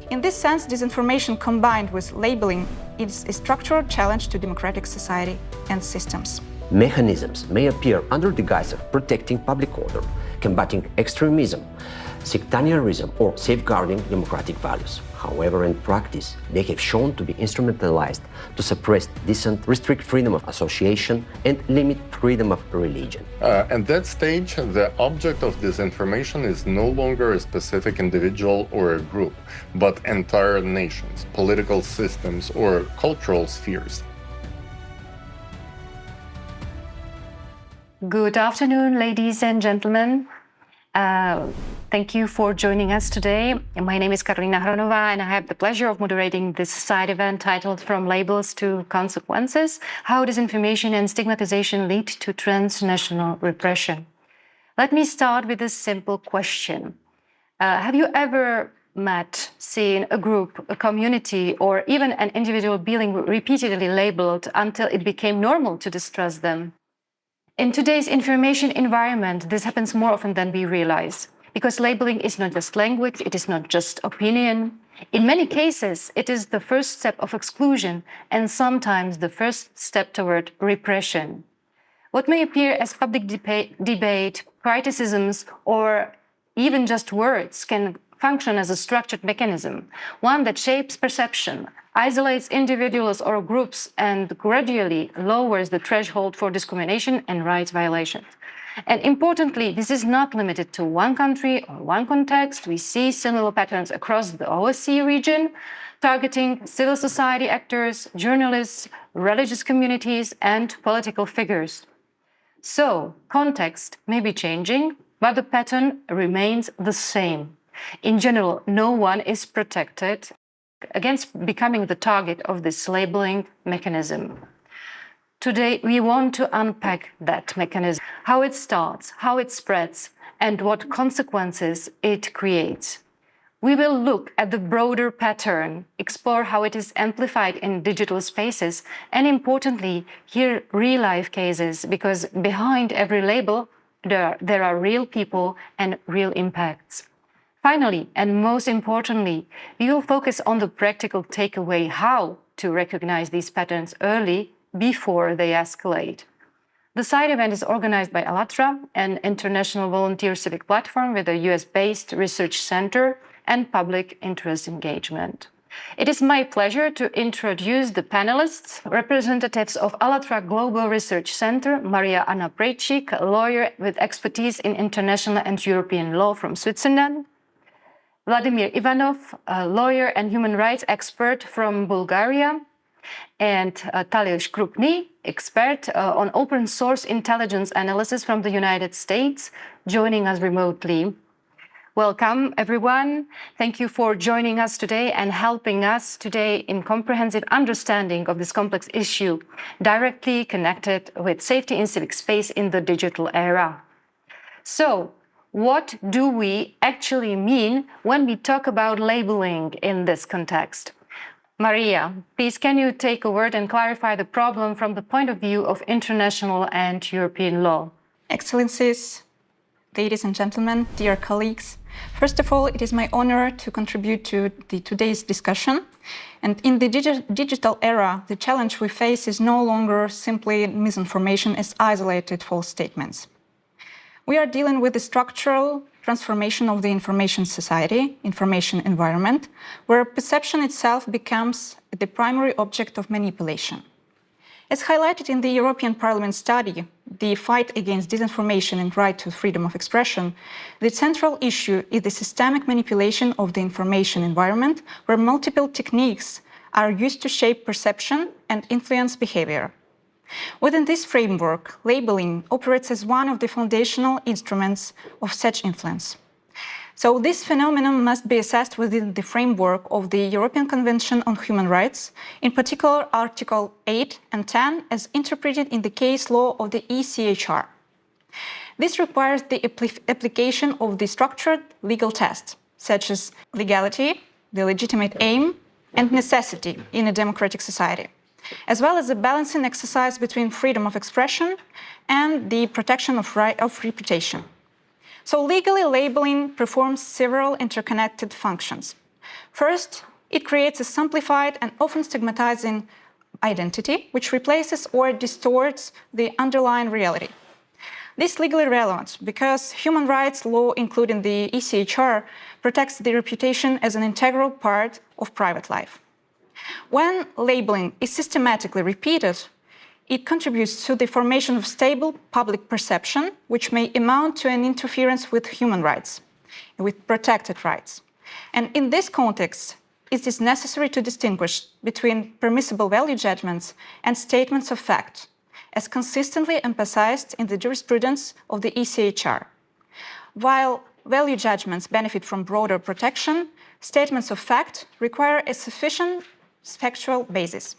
In this sense, disinformation combined with labeling is a structural challenge to democratic society and systems. Mechanisms may appear under the guise of protecting public order, combating extremism, sectarianism, or safeguarding democratic values. However, in practice, they have shown to be instrumentalized to suppress dissent, restrict freedom of association, and limit freedom of religion. At that stage, the object of disinformation is no longer a specific individual or a group, but entire nations, political systems, or cultural spheres. Good afternoon, ladies and gentlemen. Thank you for joining us today. My name is Karolína Hronová, and I have the pleasure of moderating this side event titled From Labels to Consequences: How Disinformation and Stigmatization Lead to Transnational Repression. Let me start with a simple question. Have you ever seen a group, a community, or even an individual being repeatedly labeled until it became normal to distrust them? In today's information environment, this happens more often than we realize, because labeling is not just language, it is not just opinion. In many cases, it is the first step of exclusion and sometimes the first step toward repression. What may appear as public debate, criticisms, or even just words can function as a structured mechanism, one that shapes perception, isolates individuals or groups, and gradually lowers the threshold for discrimination and rights violations. And importantly, this is not limited to one country or one context. We see similar patterns across the OSCE region, targeting civil society actors, journalists, religious communities, and political figures. So, context may be changing, but the pattern remains the same. In general, no one is protected against becoming the target of this labeling mechanism. Today, we want to unpack that mechanism, how it starts, how it spreads, and what consequences it creates. We will look at the broader pattern, explore how it is amplified in digital spaces, and importantly, hear real-life cases, because behind every label, there are real people and real impacts. Finally, and most importantly, we will focus on the practical takeaway: how to recognize these patterns early before they escalate. The side event is organized by ALLATRA, an international volunteer civic platform with a US-based research center and public interest engagement. It is my pleasure to introduce the panelists, representatives of ALLATRA Global Research Center, Mariia Anapreichyk, a lawyer with expertise in international and European law from Switzerland; Vladimir Ivanov, a lawyer and human rights expert from Bulgaria; and Taliy Shkurupiy, expert on open source intelligence analysis from the United States, joining us remotely. Welcome, everyone. Thank you for joining us today and helping us today in comprehensive understanding of this complex issue, directly connected with safety in civic space in the digital era. So, what do we actually mean when we talk about labeling in this context? Mariia, please, can you take a word and clarify the problem from the point of view of international and European law? Excellencies, ladies and gentlemen, dear colleagues, first of all, it is my honor to contribute to today's discussion. And in the digital era, the challenge we face is no longer simply misinformation as isolated false statements. We are dealing with the structural transformation of the information society, information environment, where perception itself becomes the primary object of manipulation. As highlighted in the European Parliament study, The Fight Against Disinformation and Right to Freedom of Expression, the central issue is the systemic manipulation of the information environment, where multiple techniques are used to shape perception and influence behavior. Within this framework, labeling operates as one of the foundational instruments of such influence. So this phenomenon must be assessed within the framework of the European Convention on Human Rights, in particular Article 8 and 10, as interpreted in the case law of the ECHR. This requires the application of the structured legal tests, such as legality, the legitimate aim, and necessity in a democratic society, as well as a balancing exercise between freedom of expression and the protection of reputation. So legally, labeling performs several interconnected functions. First, it creates a simplified and often stigmatizing identity, which replaces or distorts the underlying reality. This is legally relevant because human rights law, including the ECHR, protects the reputation as an integral part of private life. When labeling is systematically repeated, it contributes to the formation of stable public perception, which may amount to an interference with human rights, with protected rights. And in this context, it is necessary to distinguish between permissible value judgments and statements of fact, as consistently emphasized in the jurisprudence of the ECHR. While value judgments benefit from broader protection, statements of fact require a sufficient factual basis.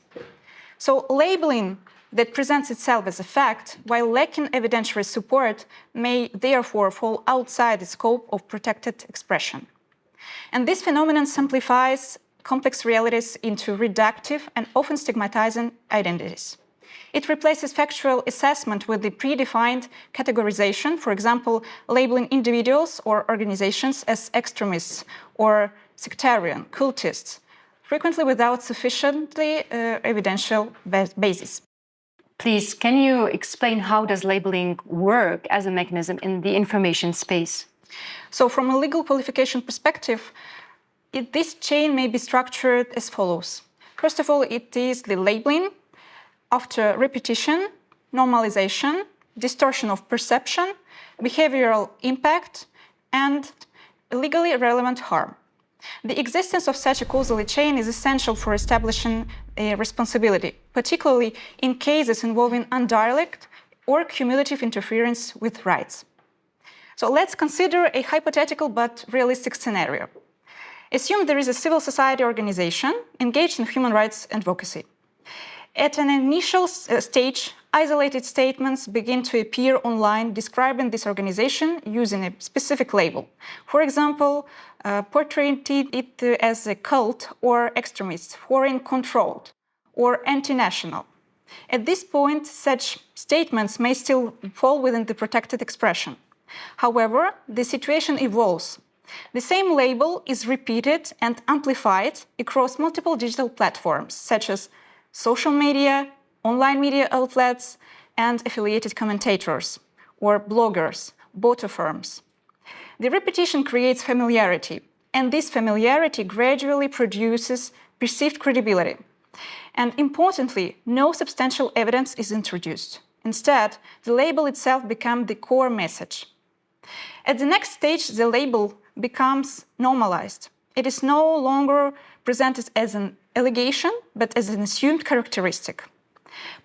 So labeling that presents itself as a fact, while lacking evidentiary support, may therefore fall outside the scope of protected expression. And this phenomenon simplifies complex realities into reductive and often stigmatizing identities. It replaces factual assessment with the predefined categorization, for example, labeling individuals or organizations as extremists or sectarian, cultists, frequently without sufficiently evidential basis. Please, can you explain how does labeling work as a mechanism in the information space? So from a legal qualification perspective, this chain may be structured as follows. First of all, it is the labeling, after repetition, normalization, distortion of perception, behavioral impact, and legally relevant harm. The existence of such a causal chain is essential for establishing a responsibility, particularly in cases involving indirect or cumulative interference with rights. So let's consider a hypothetical but realistic scenario. Assume there is a civil society organization engaged in human rights advocacy. At an initial stage, isolated statements begin to appear online describing this organization using a specific label. For example, portraying it as a cult or extremist, foreign-controlled, or anti-national. At this point, such statements may still fall within the protected expression. However, the situation evolves. The same label is repeated and amplified across multiple digital platforms, such as social media, online media outlets, and affiliated commentators, or bloggers, bot firms. The repetition creates familiarity, and this familiarity gradually produces perceived credibility. And importantly, no substantial evidence is introduced. Instead, the label itself becomes the core message. At the next stage, the label becomes normalized. It is no longer presented as an allegation, but as an assumed characteristic.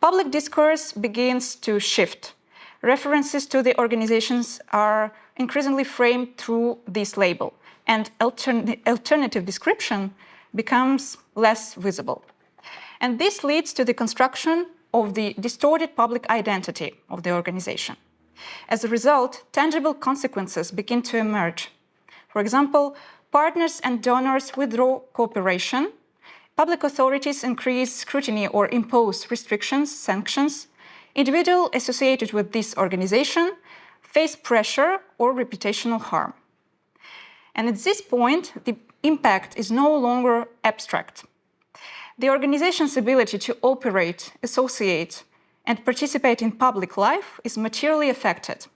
Public discourse begins to shift. References to the organizations are increasingly framed through this label, and alternative description becomes less visible. And this leads to the construction of the distorted public identity of the organization. As a result, tangible consequences begin to emerge. For example, partners and donors withdraw cooperation, public authorities increase scrutiny or impose restrictions, sanctions, individuals associated with this organization face pressure or reputational harm. And at this point, the impact is no longer abstract. The organization's ability to operate, associate, and participate in public life is materially affected.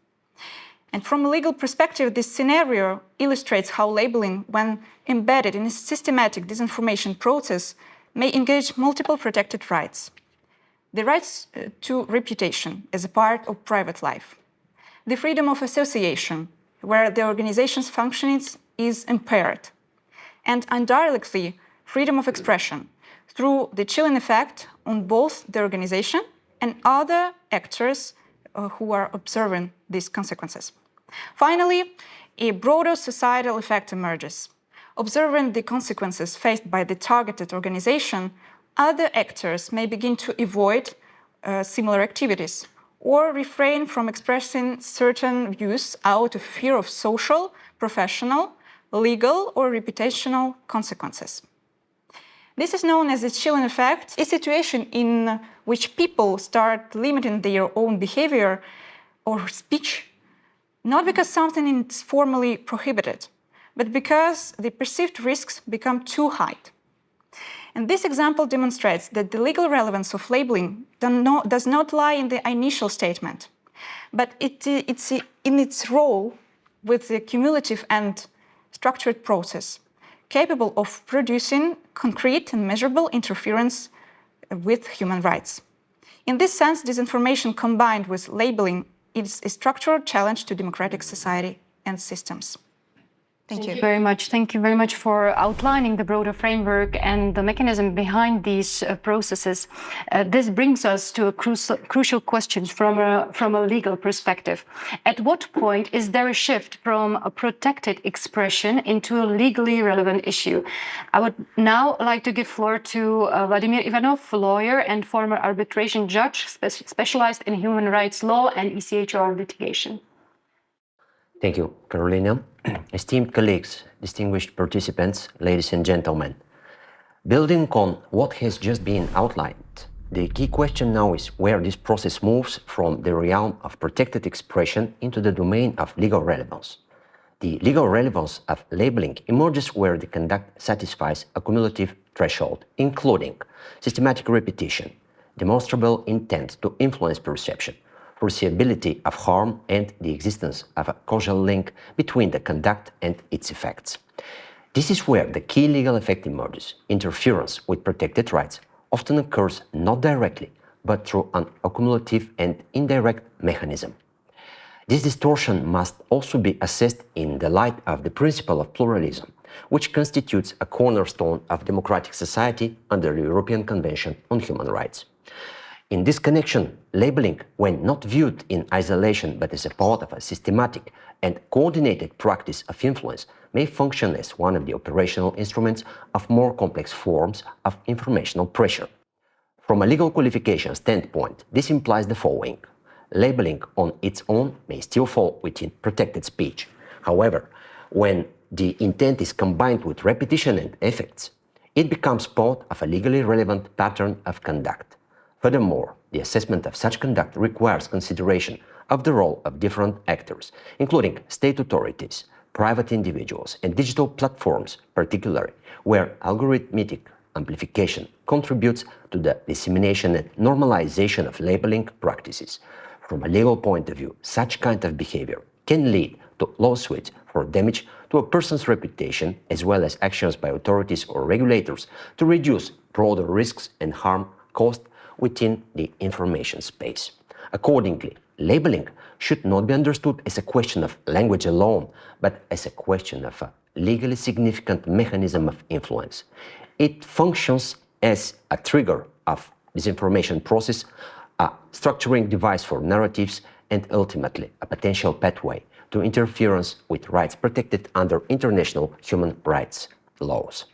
And from a legal perspective, this scenario illustrates how labeling, when embedded in a systematic disinformation process, may engage multiple protected rights. The rights to reputation as a part of private life. The freedom of association, where the organization's functioning is impaired. And indirectly, freedom of expression, through the chilling effect on both the organization and other actors who are observing these consequences. Finally, a broader societal effect emerges. Observing the consequences faced by the targeted organization, other actors may begin to avoid similar activities or refrain from expressing certain views out of fear of social, professional, legal, or reputational consequences. This is known as the chilling effect, a situation in which people start limiting their own behavior or speech, not because something is formally prohibited, but because the perceived risks become too high. And this example demonstrates that the legal relevance of labeling does not lie in the initial statement, but it's in its role with the cumulative and structured process, capable of producing concrete and measurable interference with human rights. In this sense, disinformation combined with labeling is a structural challenge to democratic society and systems. Thank you very much. Thank you very much for outlining the broader framework and the mechanism behind these processes. This brings us to a crucial question from a legal perspective. At what point is there a shift from a protected expression into a legally relevant issue? I would now like to give floor to Vladimir Ivanov, lawyer and former arbitration judge specialized in human rights law and ECHR litigation. Thank you, Karolína. Esteemed colleagues, distinguished participants, ladies and gentlemen. Building on what has just been outlined, the key question now is where this process moves from the realm of protected expression into the domain of legal relevance. The legal relevance of labeling emerges where the conduct satisfies a cumulative threshold, including systematic repetition, demonstrable intent to influence perception, foreseeability of harm, and the existence of a causal link between the conduct and its effects. This is where the key legal effect emerges. Interference with protected rights often occurs not directly, but through an accumulative and indirect mechanism. This distortion must also be assessed in the light of the principle of pluralism, which constitutes a cornerstone of democratic society under the European Convention on Human Rights. In this connection, labeling, when not viewed in isolation but as a part of a systematic and coordinated practice of influence, may function as one of the operational instruments of more complex forms of informational pressure. From a legal qualification standpoint, this implies the following. Labeling on its own may still fall within protected speech. However, when the intent is combined with repetition and effects, it becomes part of a legally relevant pattern of conduct. Furthermore, the assessment of such conduct requires consideration of the role of different actors, including state authorities, private individuals, and digital platforms, particularly where algorithmic amplification contributes to the dissemination and normalization of labeling practices. From a legal point of view, such kind of behavior can lead to lawsuits for damage to a person's reputation, as well as actions by authorities or regulators to reduce broader risks and harm caused within the information space. Accordingly, labeling should not be understood as a question of language alone, but as a question of a legally significant mechanism of influence. It functions as a trigger of disinformation process, a structuring device for narratives, and ultimately a potential pathway to interference with rights protected under international human rights laws.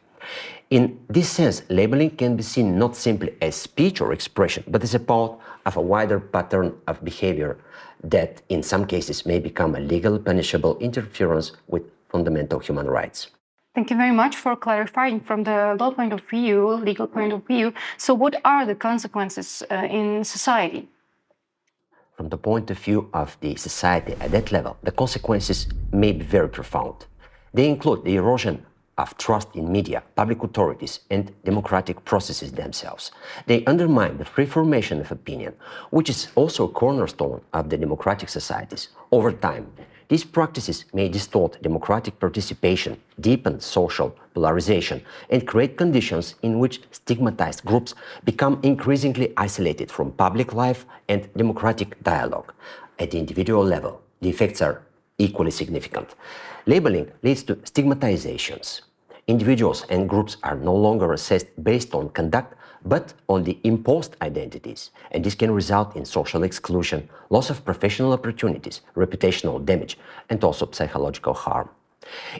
In this sense, labeling can be seen not simply as speech or expression, but as a part of a wider pattern of behavior that in some cases may become a legally punishable interference with fundamental human rights. Thank you very much for clarifying from the law point of view, legal point of view. So what are the consequences in society? From the point of view of the society at that level, the consequences may be very profound. They include the erosion of trust in media, public authorities, and democratic processes themselves. They undermine the free formation of opinion, which is also a cornerstone of the democratic societies. Over time, these practices may distort democratic participation, deepen social polarization, and create conditions in which stigmatized groups become increasingly isolated from public life and democratic dialogue. At the individual level, the effects are equally significant. Labeling leads to stigmatizations. Individuals and groups are no longer assessed based on conduct, but on the imposed identities, and this can result in social exclusion, loss of professional opportunities, reputational damage, and also psychological harm.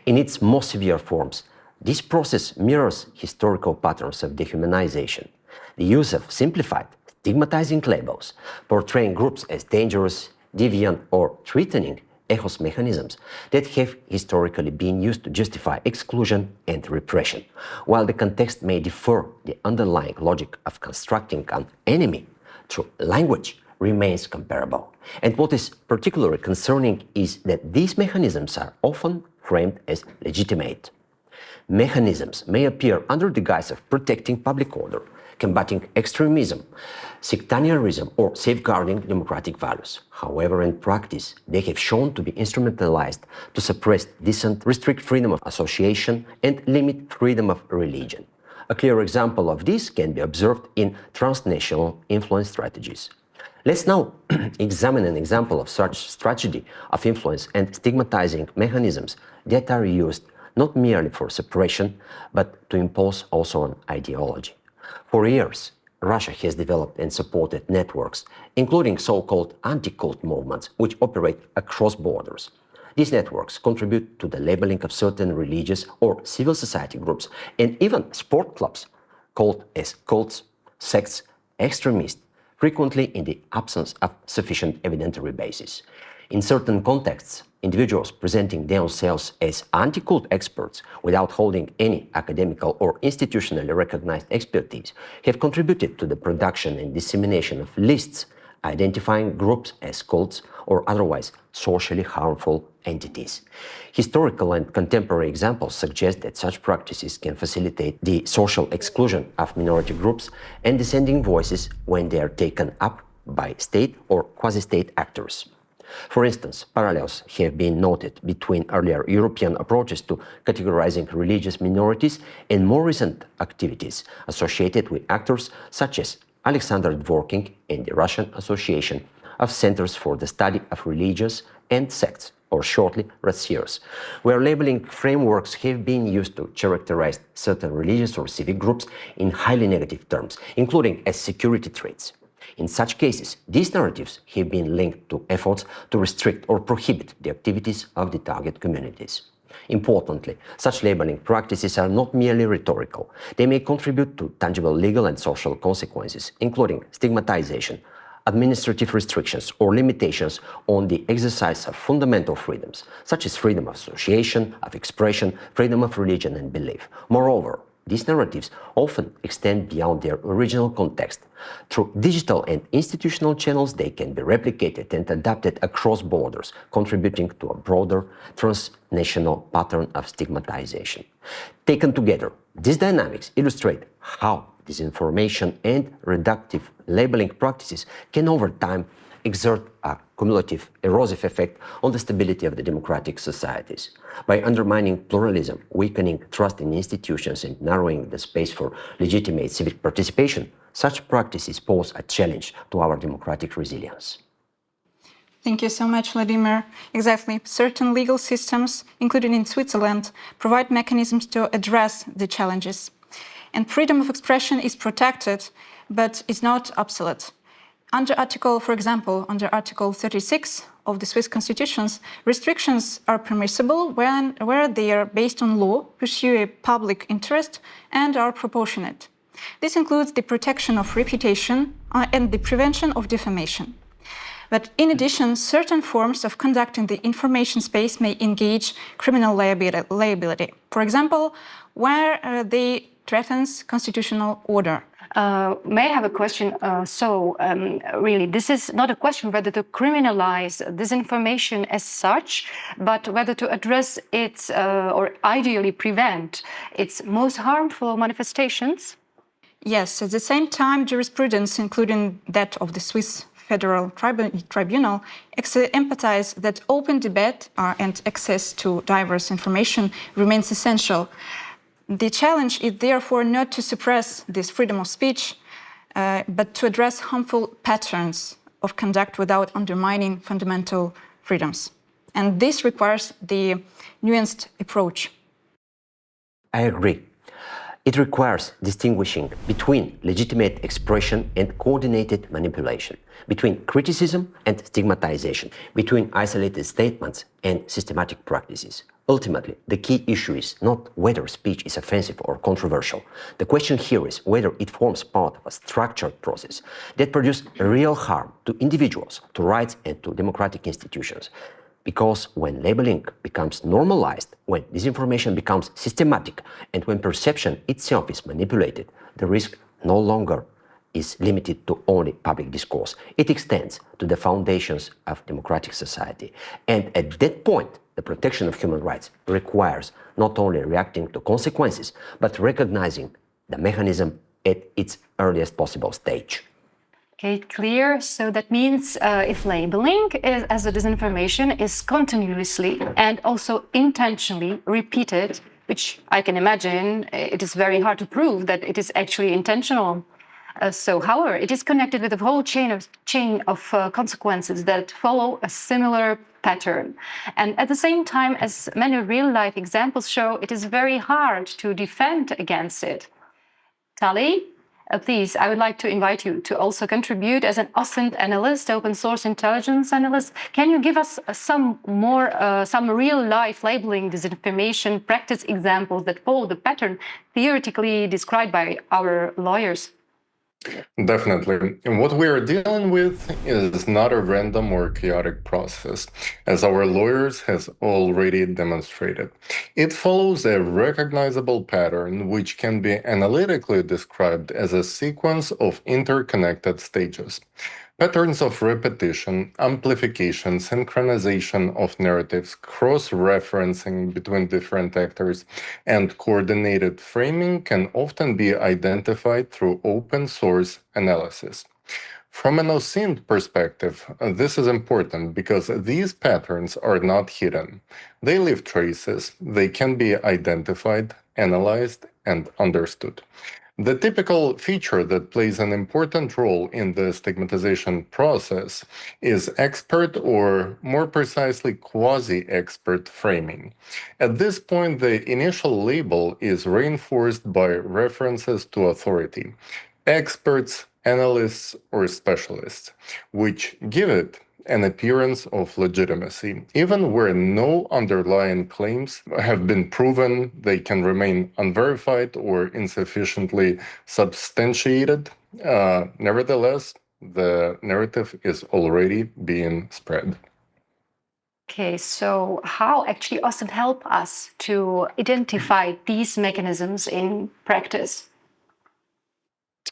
In its most severe forms, this process mirrors historical patterns of dehumanization. The use of simplified, stigmatizing labels, portraying groups as dangerous, deviant, or threatening, echoes mechanisms that have historically been used to justify exclusion and repression. While the context may differ, the underlying logic of constructing an enemy through language remains comparable. And what is particularly concerning is that these mechanisms are often framed as legitimate. Mechanisms may appear under the guise of protecting public order, combating extremism, sectarianism, or safeguarding democratic values. However, in practice, they have shown to be instrumentalized to suppress dissent, restrict freedom of association, and limit freedom of religion. A clear example of this can be observed in transnational influence strategies. Let's now examine an example of such strategy of influence and stigmatizing mechanisms that are used not merely for suppression, but to impose also an ideology. For years, Russia has developed and supported networks, including so-called anti-cult movements, which operate across borders. These networks contribute to the labeling of certain religious or civil society groups and even sport clubs, called as cults, sects, extremists, frequently in the absence of sufficient evidentiary basis. In certain contexts, individuals presenting themselves as anti-cult experts without holding any academical or institutionally recognized expertise have contributed to the production and dissemination of lists identifying groups as cults or otherwise socially harmful entities. Historical and contemporary examples suggest that such practices can facilitate the social exclusion of minority groups and dissenting voices when they are taken up by state or quasi-state actors. For instance, parallels have been noted between earlier European approaches to categorizing religious minorities and more recent activities associated with actors such as Alexander Dworkin and the Russian Association of Centers for the Study of Religions and Sects, or shortly RACIRS, where labeling frameworks have been used to characterize certain religious or civic groups in highly negative terms, including as security threats. In such cases, these narratives have been linked to efforts to restrict or prohibit the activities of the target communities. Importantly, such labeling practices are not merely rhetorical. They may contribute to tangible legal and social consequences, including stigmatization, administrative restrictions, or limitations on the exercise of fundamental freedoms, such as freedom of association, of expression, freedom of religion and belief. Moreover, these narratives often extend beyond their original context. Through digital and institutional channels, they can be replicated and adapted across borders, contributing to a broader transnational pattern of stigmatization. Taken together, these dynamics illustrate how disinformation and reductive labeling practices can over time exert a cumulative erosive effect on the stability of the democratic societies. By undermining pluralism, weakening trust in institutions, and narrowing the space for legitimate civic participation, such practices pose a challenge to our democratic resilience. Thank you so much, Vladimir. Exactly. Certain legal systems, including in Switzerland, provide mechanisms to address the challenges. And freedom of expression is protected, but is not obsolete. For example, under Article 36 of the Swiss constitutions, restrictions are permissible where they are based on law, pursue a public interest, and are proportionate. This includes the protection of reputation and the prevention of defamation. But in addition, certain forms of conduct in the information space may engage criminal liability. For example, where they threatens constitutional order. May I have a question? Really, this is not a question whether to criminalize disinformation as such, but whether to address its or ideally prevent its most harmful manifestations? Yes, at the same time, jurisprudence, including that of the Swiss Federal Tribunal, emphasize that open debate and access to diverse information remains essential. The challenge is therefore not to suppress this freedom of speech, but to address harmful patterns of conduct without undermining fundamental freedoms. And this requires the nuanced approach. I agree. It requires distinguishing between legitimate expression and coordinated manipulation, between criticism and stigmatization, between isolated statements and systematic practices. Ultimately, the key issue is not whether speech is offensive or controversial. The question here is whether it forms part of a structured process that produces real harm to individuals, to rights, and to democratic institutions. Because when labeling becomes normalized, when disinformation becomes systematic, and when perception itself is manipulated, the risk no longer is limited to only public discourse. It extends to the foundations of democratic society. And at that point, The protection of human rights requires not only reacting to consequences, but recognizing the mechanism at its earliest possible stage. Okay, clear. So that means if labeling as a disinformation is continuously and also intentionally repeated, which I can imagine it is very hard to prove that it is actually intentional. However, it is connected with a whole chain of consequences that follow a similar pattern. And at the same time, as many real-life examples show, it is very hard to defend against it. Taliy, please, I would like to invite you to also contribute as an OSINT analyst, open source intelligence analyst. Can you give us some real-life labeling disinformation practice examples that follow the pattern theoretically described by our lawyers? Definitely. And what we are dealing with is not a random or chaotic process, as our lawyers has already demonstrated. It follows a recognizable pattern which can be analytically described as a sequence of interconnected stages. Patterns of repetition, amplification, synchronization of narratives, cross-referencing between different actors, and coordinated framing can often be identified through open source analysis. From an OSINT perspective, this is important because these patterns are not hidden. They leave traces, they can be identified, analyzed, and understood. The typical feature that plays an important role in the stigmatization process is expert, or more precisely quasi-expert framing. At this point, the initial label is reinforced by references to authority, experts, analysts, or specialists, which give it an appearance of legitimacy. Even where no underlying claims have been proven, they can remain unverified or insufficiently substantiated. Nevertheless, the narrative is already being spread. Okay, so how actually OSINT help us to identify these mechanisms in practice?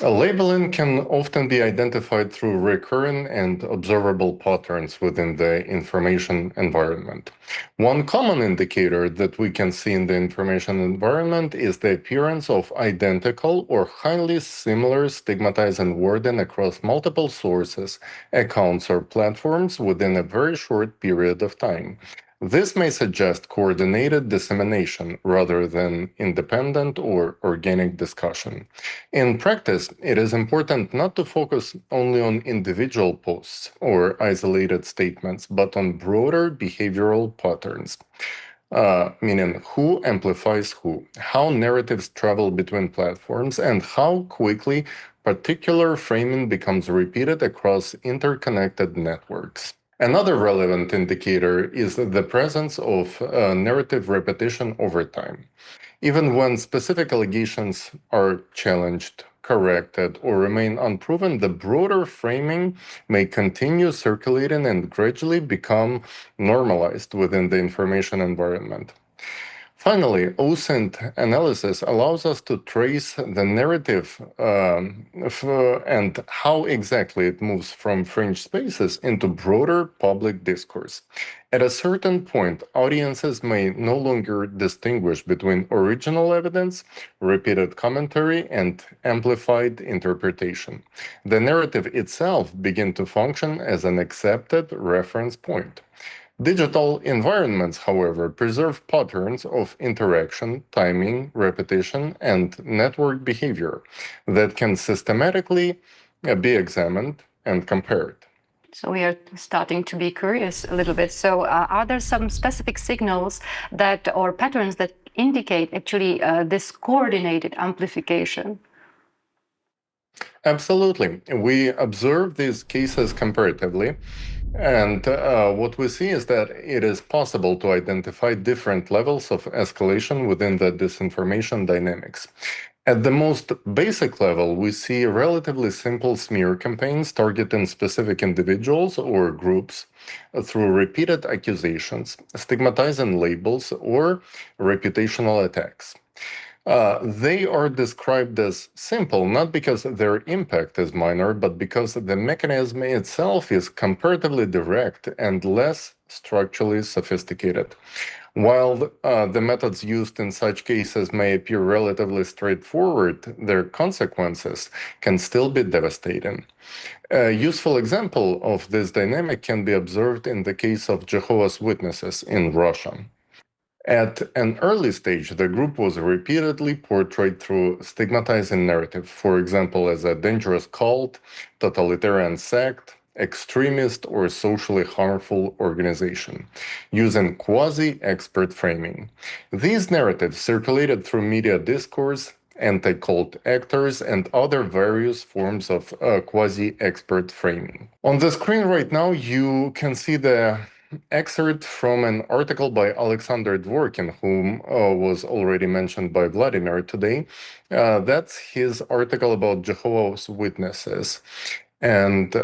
Labeling can often be identified through recurring and observable patterns within the information environment. One common indicator that we can see in the information environment is the appearance of identical or highly similar stigmatizing wording across multiple sources, accounts, or platforms within a very short period of time. This may suggest coordinated dissemination rather than independent or organic discussion. In practice, it is important not to focus only on individual posts or isolated statements, but on broader behavioral patterns. Meaning who amplifies who, how narratives travel between platforms, and how quickly particular framing becomes repeated across interconnected networks. Another relevant indicator is the presence of narrative repetition over time. Even when specific allegations are challenged, corrected, or remain unproven, the broader framing may continue circulating and gradually become normalized within the information environment. Finally, OSINT analysis allows us to trace the narrative and how exactly it moves from fringe spaces into broader public discourse. At a certain point, audiences may no longer distinguish between original evidence, repeated commentary, and amplified interpretation. The narrative itself begins to function as an accepted reference point. Digital environments, however, preserve patterns of interaction, timing, repetition, and network behavior that can systematically be examined and compared. So we are starting to be curious a little bit. So are there some specific signals that or patterns that indicate actually this coordinated amplification? Absolutely. We observe these cases comparatively. And what we see is that it is possible to identify different levels of escalation within the disinformation dynamics. At the most basic level, we see relatively simple smear campaigns targeting specific individuals or groups through repeated accusations, stigmatizing labels, or reputational attacks. They are described as simple, not because their impact is minor, but because the mechanism itself is comparatively direct and less structurally sophisticated. While the methods used in such cases may appear relatively straightforward, their consequences can still be devastating. A useful example of this dynamic can be observed in the case of Jehovah's Witnesses in Russia. At an early stage, the group was repeatedly portrayed through stigmatizing narrative, for example, as a dangerous cult, totalitarian sect, extremist, or socially harmful organization, using quasi-expert framing. These narratives circulated through media discourse, anti-cult actors, and other various forms of quasi-expert framing. On the screen right now, you can see the excerpt from an article by Alexander Dworkin, whom was already mentioned by Vladimir today. That's his article about Jehovah's Witnesses. And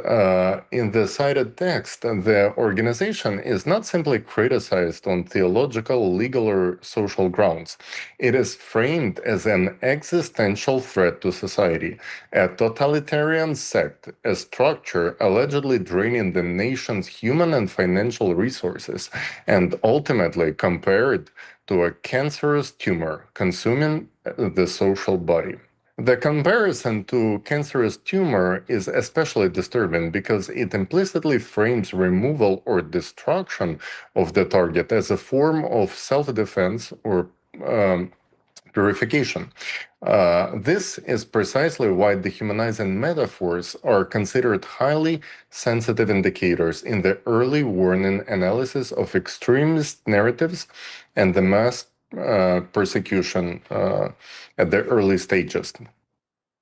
in the cited text, the organization is not simply criticized on theological, legal, or social grounds. It is framed as an existential threat to society, a totalitarian sect, a structure allegedly draining the nation's human and financial resources, and ultimately compared to a cancerous tumor consuming the social body. The comparison to cancerous tumor is especially disturbing because it implicitly frames removal or destruction of the target as a form of self-defense or purification. This is precisely why dehumanizing metaphors are considered highly sensitive indicators in the early warning analysis of extremist narratives and the mass persecution at the early stages.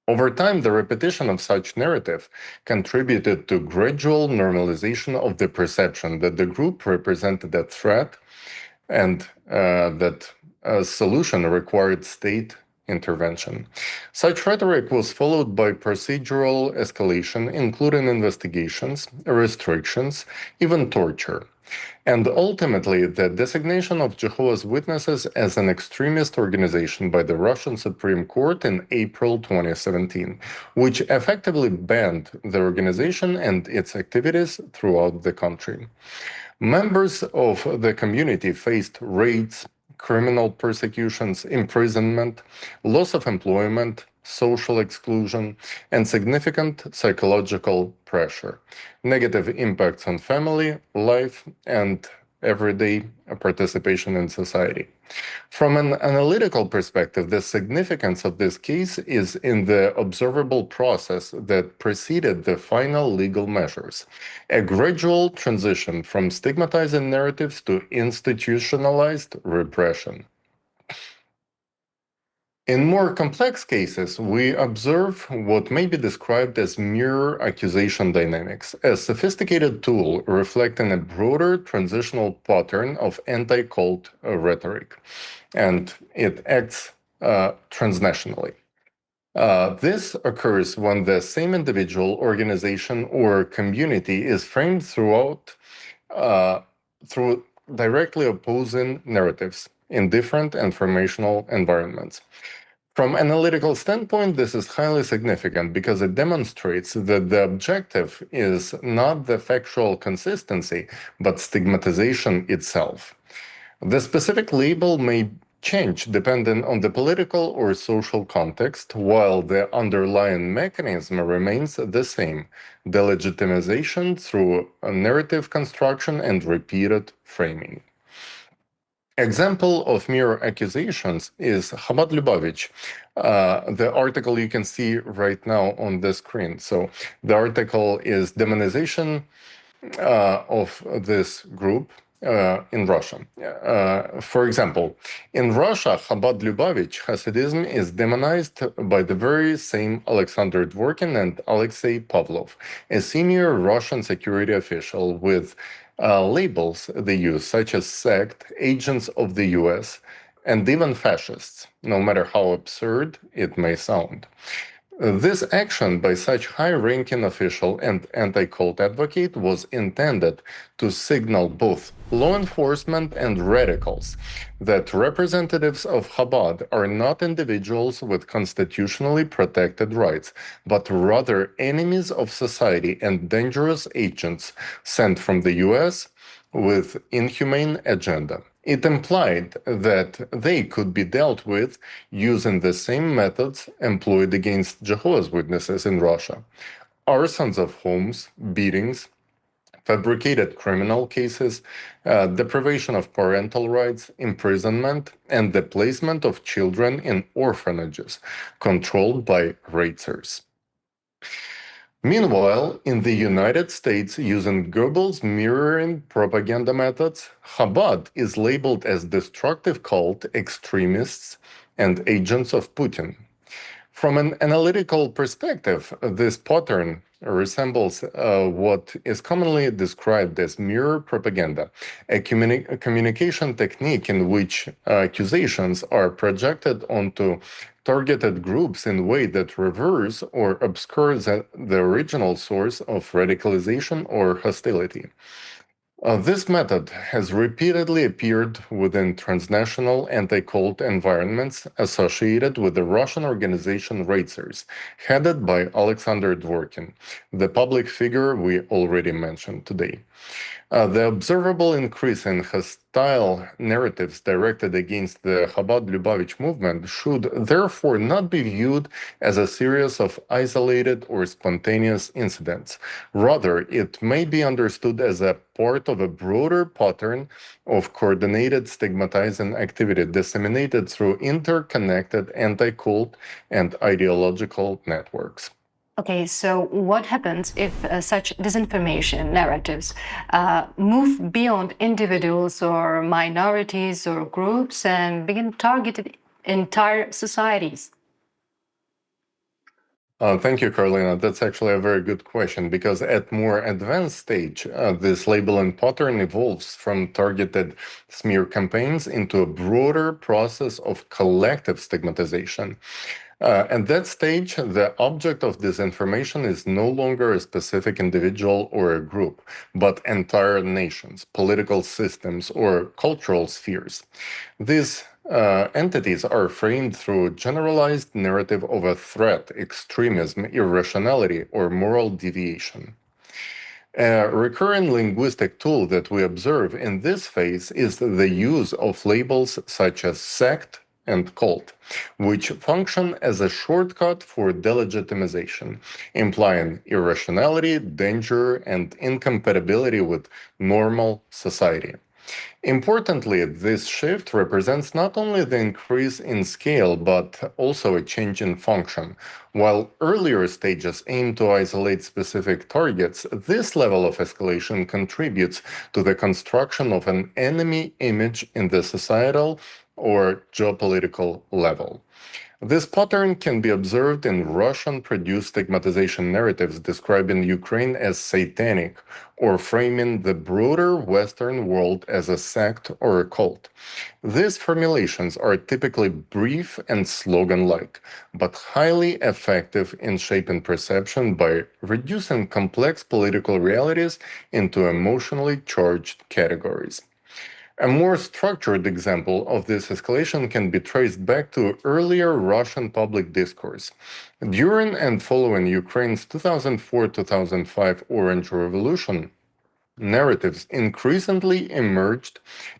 Over time, the repetition of such narrative contributed to gradual normalization of the perception that the group represented a threat and that a solution required state intervention. Such rhetoric was followed by procedural escalation, including investigations, restrictions, even torture. And ultimately, the designation of Jehovah's Witnesses as an extremist organization by the Russian Supreme Court in April 2017, which effectively banned the organization and its activities throughout the country. Members of the community faced raids, criminal persecutions, imprisonment, loss of employment, social exclusion, and significant psychological pressure, negative impacts on family life, and everyday participation in society. From an analytical perspective, the significance of this case is in the observable process that preceded the final legal measures, a gradual transition from stigmatizing narratives to institutionalized repression. In more complex cases, we observe what may be described as mirror accusation dynamics, a sophisticated tool reflecting a broader transitional pattern of anti-cult rhetoric, and it acts transnationally. This occurs when the same individual, organization, or community is framed through directly opposing narratives in different informational environments. From an analytical standpoint, this is highly significant because it demonstrates that the objective is not the factual consistency, but stigmatization itself. The specific label may change depending on the political or social context, while the underlying mechanism remains the same: delegitimization through narrative construction and repeated framing. Example of mirror accusations is Chabad Lubavitch, the article you can see right now on the screen. So the article is demonization of this group in Russia. For example, in Russia, Chabad Lubavitch Hasidism is demonized by the very same Alexander Dworkin and Alexei Pavlov, a senior Russian security official, with labels they use, such as sect, agents of the US, and even fascists, no matter how absurd it may sound. This action by such high-ranking official and anti-cult advocate was intended to signal both law enforcement and radicals that representatives of Chabad are not individuals with constitutionally protected rights, but rather enemies of society and dangerous agents sent from the US with inhumane agenda. It implied that they could be dealt with using the same methods employed against Jehovah's Witnesses in Russia: arsons of homes, beatings, fabricated criminal cases, deprivation of parental rights, imprisonment, and the placement of children in orphanages controlled by raiders. Meanwhile, in the United States, using Goebbels' mirroring propaganda methods, Chabad is labeled as destructive cult, extremists, and agents of Putin. From an analytical perspective, this pattern resembles what is commonly described as mirror propaganda, a communication technique in which accusations are projected onto targeted groups in a way that reverse or obscures the original source of radicalization or hostility. This method has repeatedly appeared within transnational anti-cult environments associated with the Russian organization Raiders, headed by Alexander Dworkin, the public figure we already mentioned today. The observable increase in hostile narratives directed against the Chabad Lubavitch movement should therefore not be viewed as a series of isolated or spontaneous incidents. Rather, it may be understood as a part of a broader pattern of coordinated stigmatizing activity disseminated through interconnected anti-cult and ideological networks. Okay, so what happens if such disinformation narratives move beyond individuals or minorities or groups and begin targeting entire societies? Thank you, Karolína. That's actually a very good question, because at more advanced stage, this labeling pattern evolves from targeted smear campaigns into a broader process of collective stigmatization. At that stage, the object of disinformation is no longer a specific individual or a group, but entire nations, political systems, or cultural spheres. These entities are framed through a generalized narrative of a threat, extremism, irrationality, or moral deviation. A recurring linguistic tool that we observe in this phase is the use of labels such as sect and cult, which function as a shortcut for delegitimization, implying irrationality, danger, and incompatibility with normal society. Importantly, this shift represents not only the increase in scale, but also a change in function. While earlier stages aim to isolate specific targets, this level of escalation contributes to the construction of an enemy image in the societal or geopolitical level. This pattern can be observed in Russian-produced stigmatization narratives describing Ukraine as satanic or framing the broader Western world as a sect or a cult. These formulations are typically brief and slogan-like, but highly effective in shaping perception by reducing complex political realities into emotionally charged categories. A more structured example of this escalation can be traced back to earlier Russian public discourse. During and following Ukraine's 2004-2005 Orange Revolution, narratives increasingly emerged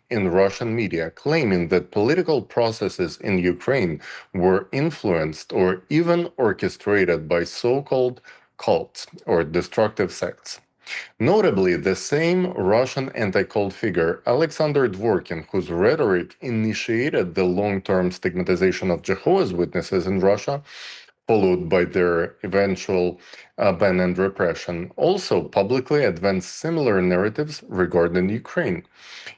in Russian media claiming that political processes in Ukraine were influenced or even orchestrated by so-called cults or destructive sects. Notably, the same Russian anti-cult figure, Alexander Dworkin, whose rhetoric initiated the long-term stigmatization of Jehovah's Witnesses in Russia, followed by their eventual ban and repression, also publicly advanced similar narratives regarding Ukraine.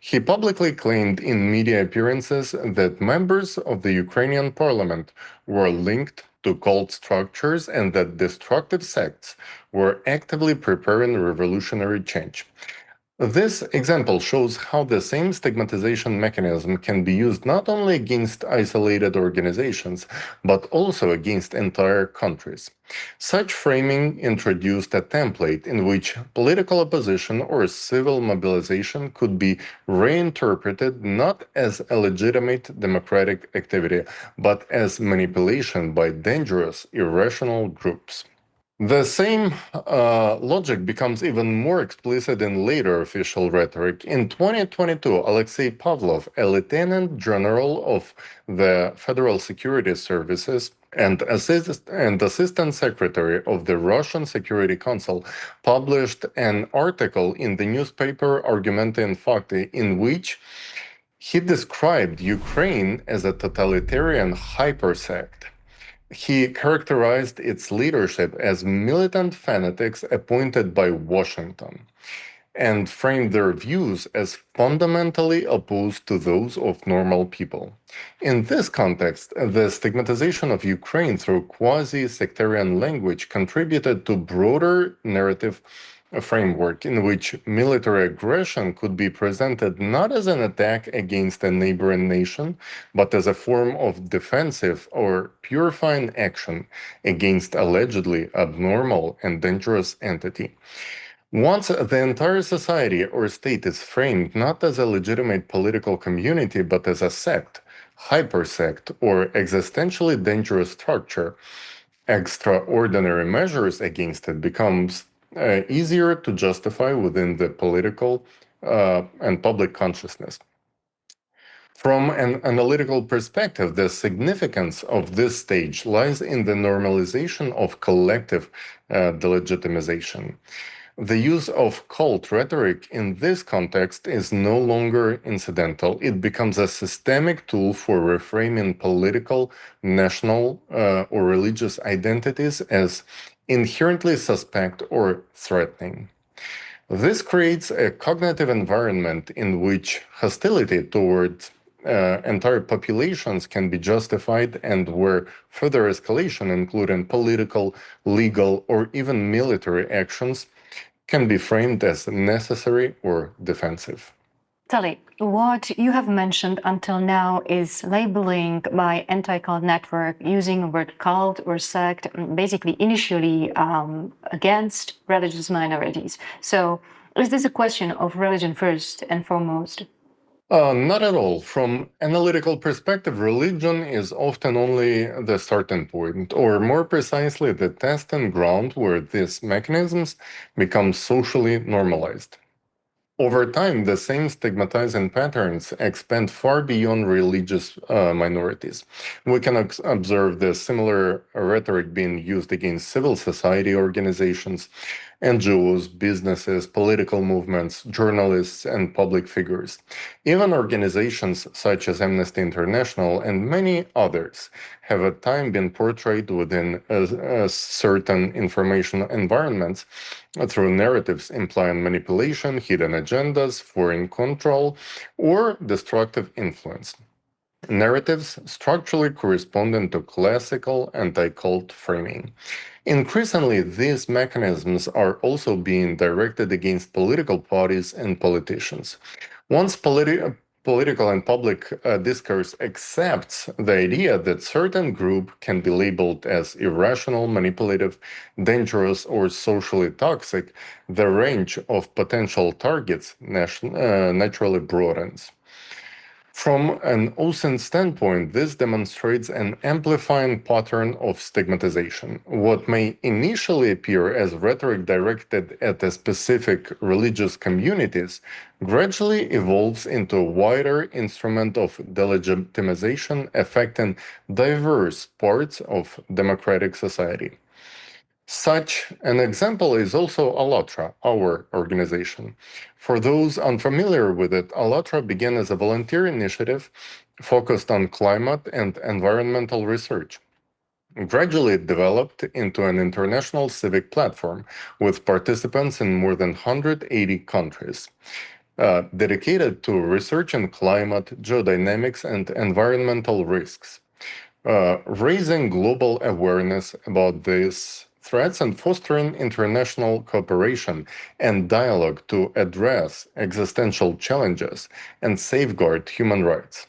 He publicly claimed in media appearances that members of the Ukrainian parliament were linked to cult structures and that destructive sects were actively preparing revolutionary change. This example shows how the same stigmatization mechanism can be used not only against isolated organizations, but also against entire countries. Such framing introduced a template in which political opposition or civil mobilization could be reinterpreted not as a legitimate democratic activity, but as manipulation by dangerous, irrational groups. The same logic becomes even more explicit in later official rhetoric. In 2022, Alexei Pavlov, a lieutenant general of the Federal Security Services and assistant secretary of the Russian Security Council, published an article in the newspaper Argumenty and Fakty in which he described Ukraine as a totalitarian hypersect. He characterized its leadership as militant fanatics appointed by Washington and framed their views as fundamentally opposed to those of normal people. In this context, the stigmatization of Ukraine through quasi-sectarian language contributed to broader narrative framework in which military aggression could be presented not as an attack against a neighboring nation, but as a form of defensive or purifying action against allegedly abnormal and dangerous entity. Once the entire society or state is framed not as a legitimate political community, but as a sect, hypersect, or existentially dangerous structure, extraordinary measures against it becomes easier to justify within the political and public consciousness. From an analytical perspective, the significance of this stage lies in the normalization of collective delegitimization. The use of cult rhetoric in this context is no longer incidental. It becomes a systemic tool for reframing political, national, or religious identities as inherently suspect or threatening. This creates a cognitive environment in which hostility towards entire populations can be justified and where further escalation, including political, legal, or even military actions, can be framed as necessary or defensive. Taliy, what you have mentioned until now is labeling by anti-cult network using the word cult or sect, basically initially against religious minorities. So is this a question of religion first and foremost? Not at all. From analytical perspective, religion is often only the starting point, or more precisely, the testing ground where these mechanisms become socially normalized. Over time, the same stigmatizing patterns expand far beyond religious minorities. We can observe the similar rhetoric being used against civil society organizations, NGOs, businesses, political movements, journalists, and public figures. Even organizations such as Amnesty International and many others have at times been portrayed within certain information environments through narratives implying manipulation, hidden agendas, foreign control, or destructive influence. Narratives structurally corresponding to classical anti-cult framing. Increasingly, these mechanisms are also being directed against political parties and politicians. Once political and public discourse accepts the idea that certain group can be labeled as irrational, manipulative, dangerous, or socially toxic, the range of potential targets naturally broadens. From an OSINT standpoint, this demonstrates an amplifying pattern of stigmatization. What may initially appear as rhetoric directed at a specific religious communities gradually evolves into a wider instrument of delegitimization affecting diverse parts of democratic society. Such an example is also ALLATRA, our organization. For those unfamiliar with it, ALLATRA began as a volunteer initiative focused on climate and environmental research. Gradually, it developed into an international civic platform with participants in more than 180 countries. Dedicated to research in climate, geodynamics, and environmental risks. Raising global awareness about these threats and fostering international cooperation and dialogue to address existential challenges and safeguard human rights.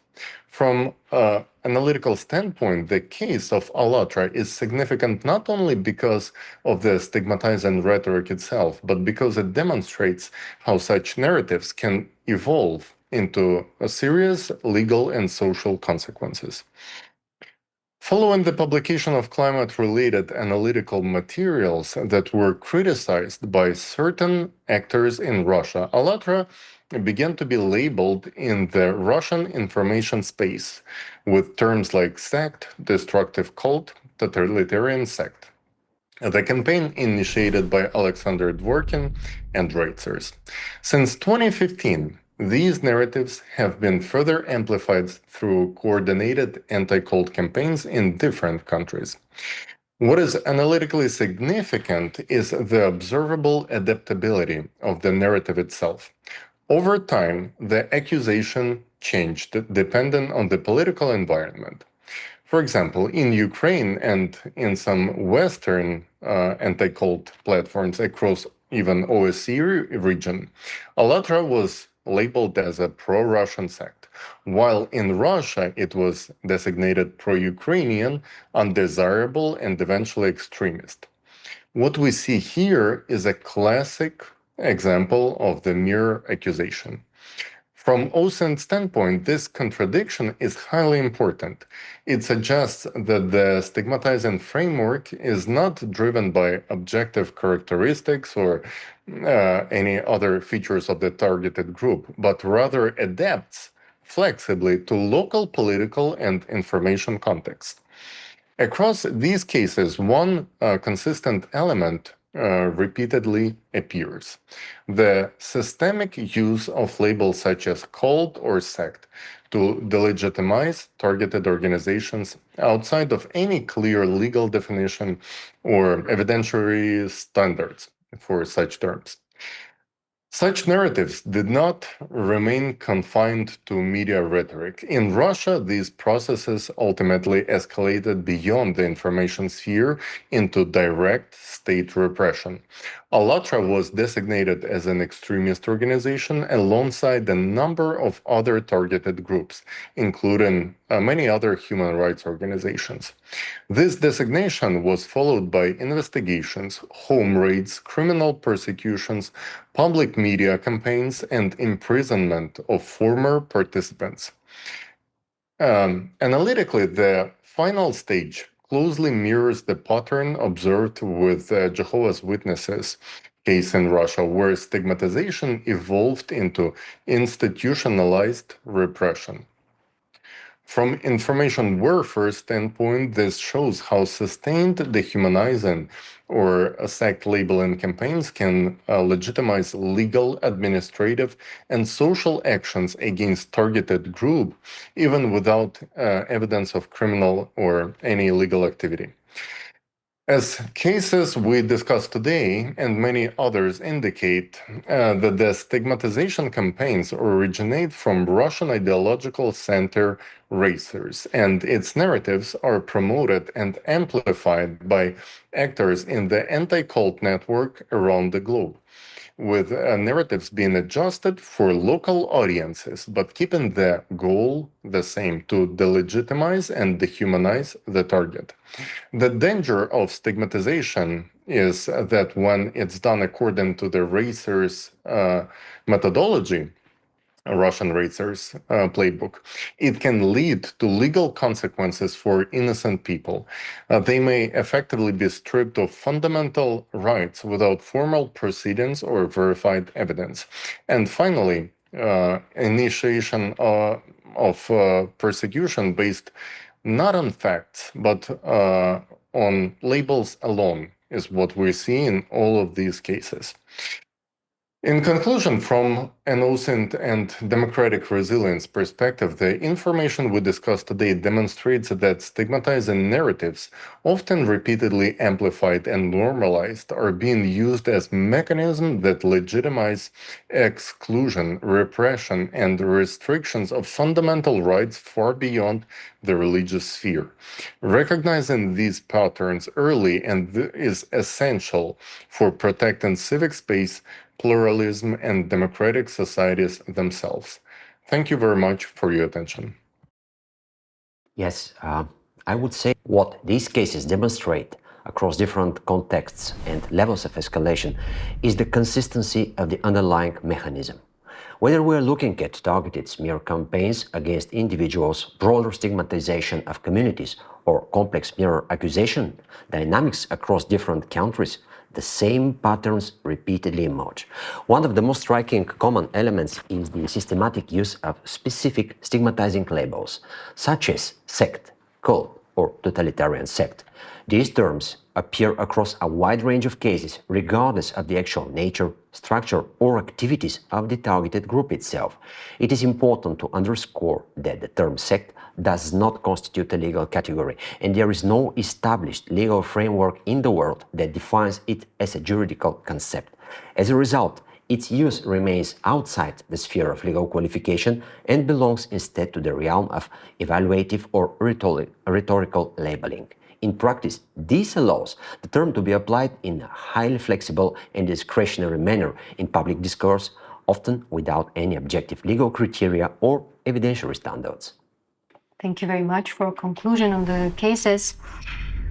From an analytical standpoint, the case of ALLATRA is significant not only because of the stigmatizing rhetoric itself, but because it demonstrates how such narratives can evolve into serious legal and social consequences. Following the publication of climate-related analytical materials that were criticized by certain actors in Russia, ALLATRA began to be labeled in the Russian information space with terms like sect, destructive cult, totalitarian sect. The campaign initiated by Alexander Dworkin and Reitzers. Since 2015, these narratives have been further amplified through coordinated anti-cult campaigns in different countries. What is analytically significant is the observable adaptability of the narrative itself. Over time, the accusation changed depending on the political environment. For example, in Ukraine and in some Western anti-cult platforms across even OSCE region, ALLATRA was labeled as a pro-Russian sect, while in Russia it was designated pro-Ukrainian, undesirable, and eventually extremist. What we see here is a classic example of the mere accusation. From OSINT standpoint, this contradiction is highly important. It suggests that the stigmatizing framework is not driven by objective characteristics or any other features of the targeted group, but rather adapts flexibly to local political and information context. Across these cases, one consistent element repeatedly appears: the systemic use of labels such as cult or sect to delegitimize targeted organizations outside of any clear legal definition or evidentiary standards for such terms. Such narratives did not remain confined to media rhetoric. In Russia, these processes ultimately escalated beyond the information sphere into direct state repression. ALLATRA was designated as an extremist organization alongside a number of other targeted groups, including many other human rights organizations. This designation was followed by investigations, home raids, criminal persecutions, public media campaigns, and imprisonment of former participants. Analytically, the final stage closely mirrors the pattern observed with Jehovah's Witnesses case in Russia, where stigmatization evolved into institutionalized repression. From information warfare standpoint, this shows how sustained dehumanizing or sect labeling campaigns can legitimize legal, administrative, and social actions against targeted group, even without evidence of criminal or any legal activity. As cases we discussed today and many others indicate that the stigmatization campaigns originate from Russian ideological center racers, and its narratives are promoted and amplified by actors in the anti-cult network around the globe, with narratives being adjusted for local audiences, but keeping the goal the same: to delegitimize and dehumanize the target. The danger of stigmatization is that when it's done according to the racers' methodology, a Russian racers playbook, it can lead to legal consequences for innocent people. They may effectively be stripped of fundamental rights without formal proceedings or verified evidence. And finally, initiation of persecution based not on facts, but on labels alone is what we see in all of these cases. In conclusion, from an OSINT and democratic resilience perspective, the information we discussed today demonstrates that stigmatizing narratives, often repeatedly amplified and normalized, are being used as mechanisms that legitimize exclusion, repression, and restrictions of fundamental rights far beyond the religious sphere. Recognizing these patterns early is essential for protecting civic space, pluralism, and democratic societies themselves. Thank you very much for your attention. Yes, I would say what these cases demonstrate across different contexts and levels of escalation is the consistency of the underlying mechanism. Whether we're looking at targeted smear campaigns against individuals, broader stigmatization of communities, or complex mirror accusation dynamics across different countries, the same patterns repeatedly emerge. One of the most striking common elements is the systematic use of specific stigmatizing labels, such as sect, cult, or totalitarian sect. These terms appear across a wide range of cases, regardless of the actual nature, structure, or activities of the targeted group itself. It is important to underscore that the term sect does not constitute a legal category, and there is no established legal framework in the world that defines it as a juridical concept. As a result, its use remains outside the sphere of legal qualification and belongs instead to the realm of evaluative or rhetorical labeling. In practice, this allows the term to be applied in a highly flexible and discretionary manner in public discourse, often without any objective legal criteria or evidentiary standards. Thank you very much for a conclusion on the cases.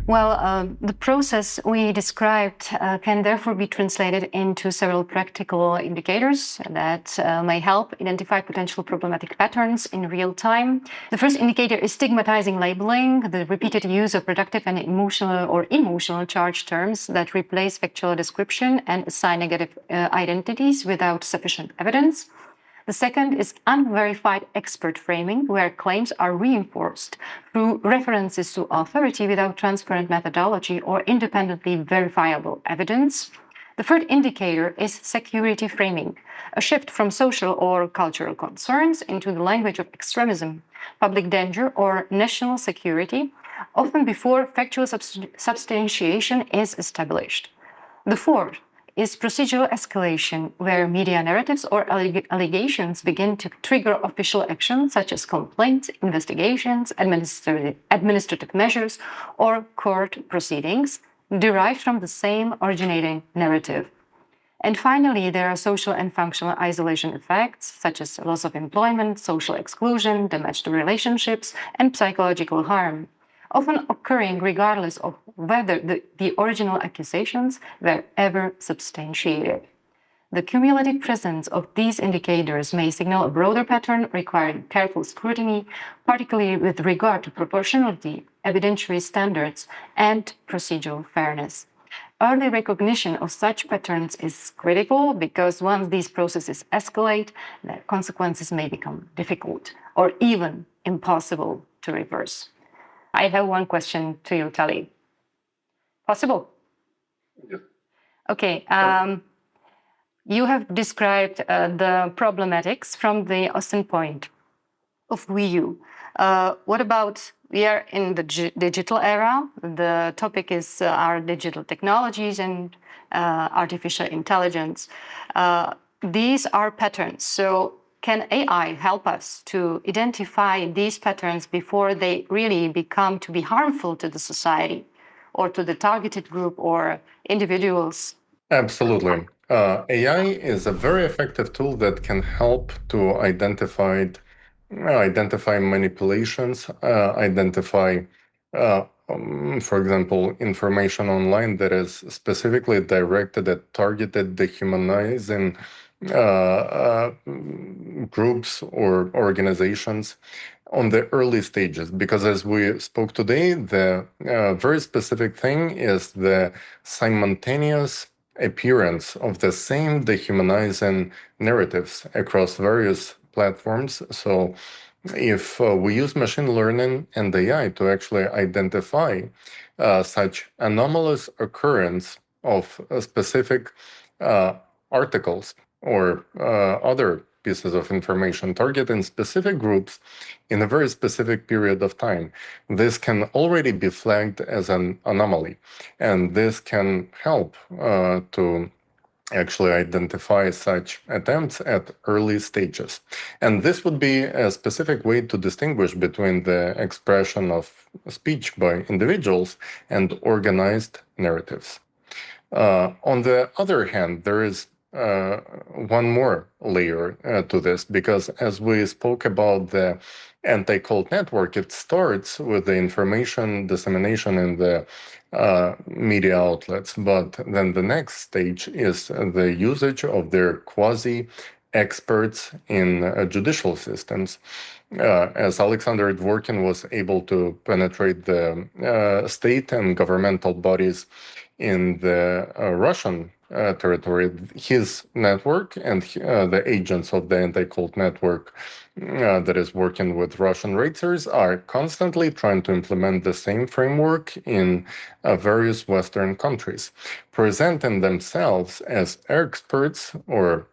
Well, the process we described can therefore be translated into several practical indicators that may help identify potential problematic patterns in real time. The first indicator is stigmatizing labeling, the repeated use of productive and emotional charged terms that replace factual description and assign negative identities without sufficient evidence. The second is unverified expert framing, where claims are reinforced through references to authority without transparent methodology or independently verifiable evidence. The third indicator is security framing, a shift from social or cultural concerns into the language of extremism, public danger, or national security, often before factual substantiation is established. The fourth is procedural escalation, where media narratives or allegations begin to trigger official action, such as complaints, investigations, administrative measures, or court proceedings, derived from the same originating narrative. And finally, there are social and functional isolation effects, such as loss of employment, social exclusion, damage to relationships, and psychological harm, often occurring regardless of whether the original accusations were ever substantiated. The cumulative presence of these indicators may signal a broader pattern requiring careful scrutiny, particularly with regard to proportionality, evidentiary standards, and procedural fairness. Early recognition of such patterns is critical because once these processes escalate, their consequences may become difficult or even impossible to reverse. I have one question to you, Taliy. Possible? Yes. Okay. You have described the problematics from the OSINT point of view. What about, we are in the digital era. The topic is our digital technologies and artificial intelligence. These are patterns. So can AI help us to identify these patterns before they really become to be harmful to the society or to the targeted group or individuals? Absolutely. AI is a very effective tool that can help to identify manipulations, identify, for example, information online that is specifically directed at targeted dehumanizing groups or organizations on the early stages. Because as we spoke today, the very specific thing is the simultaneous appearance of the same dehumanizing narratives across various platforms. So if we use machine learning and AI to actually identify such anomalous occurrence of specific articles or other pieces of information targeting specific groups in a very specific period of time, this can already be flagged as an anomaly. And this can help to actually identify such attempts at early stages. And this would be a specific way to distinguish between the expression of speech by individuals and organized narratives. On the other hand, there is one more layer to this, because as we spoke about the anti-cult network, it starts with the information dissemination in the media outlets, but then the next stage is the usage of their quasi-experts in judicial systems. As Alexander Dworkin was able to penetrate the state and governmental bodies in the Russian territory, his network and the agents of the anti-cult network that is working with Russian raiders are constantly trying to implement the same framework in various Western countries, presenting themselves as experts or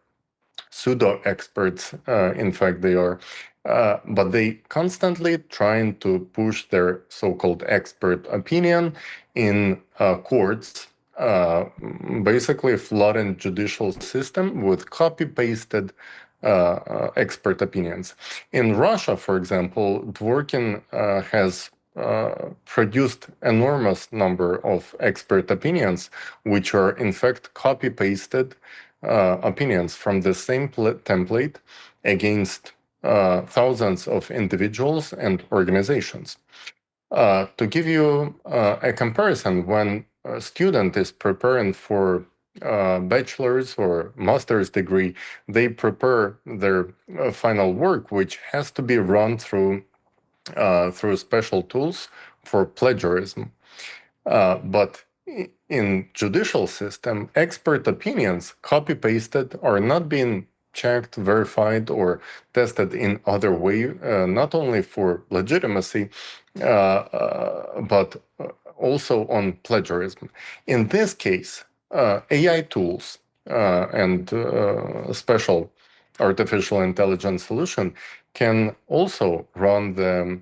pseudo-experts, in fact they are, but they constantly trying to push their so-called expert opinion in courts, basically flooding judicial system with copy-pasted expert opinions. In Russia, for example, Dworkin has produced enormous number of expert opinions, which are in fact copy-pasted opinions from the same template against thousands of individuals and organizations. To give you a comparison, when a student is preparing for bachelor's or master's degree, they prepare their final work, which has to be run through special tools for plagiarism. But in judicial system, expert opinions copy-pasted are not being checked, verified, or tested in other way, not only for legitimacy, but also on plagiarism. In this case, AI tools and special artificial intelligence solution can also run the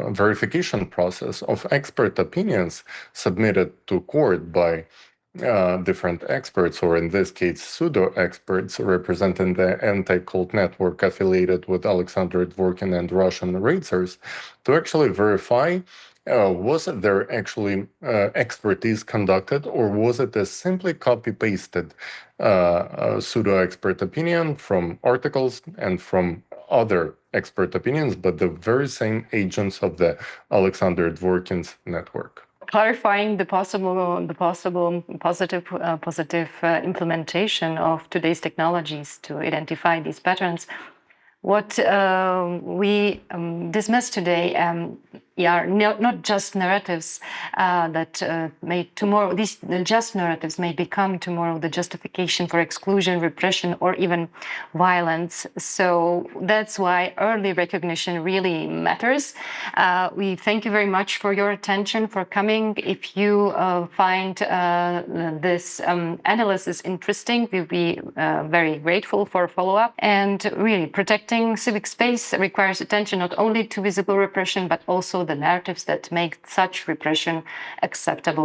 verification process of expert opinions submitted to court by different experts, or in this case, pseudo-experts representing the anti-cult network affiliated with Alexander Dworkin and Russian raiders, to actually verify was there actually expertise conducted, or was it a simply copy-pasted pseudo-expert opinion from articles and from other expert opinions, but the very same agents of the Alexander Dworkin's network. Clarifying the possible positive implementation of today's technologies to identify these patterns. What we discuss today are not just narratives that may tomorrow, these just narratives may become tomorrow the justification for exclusion, repression, or even violence. So that's why early recognition really matters. We thank you very much for your attention, for coming. If you find this analysis interesting, we'll be very grateful for follow-up. And really, protecting civic space requires attention not only to visible repression, but also the narratives that make such repression acceptable.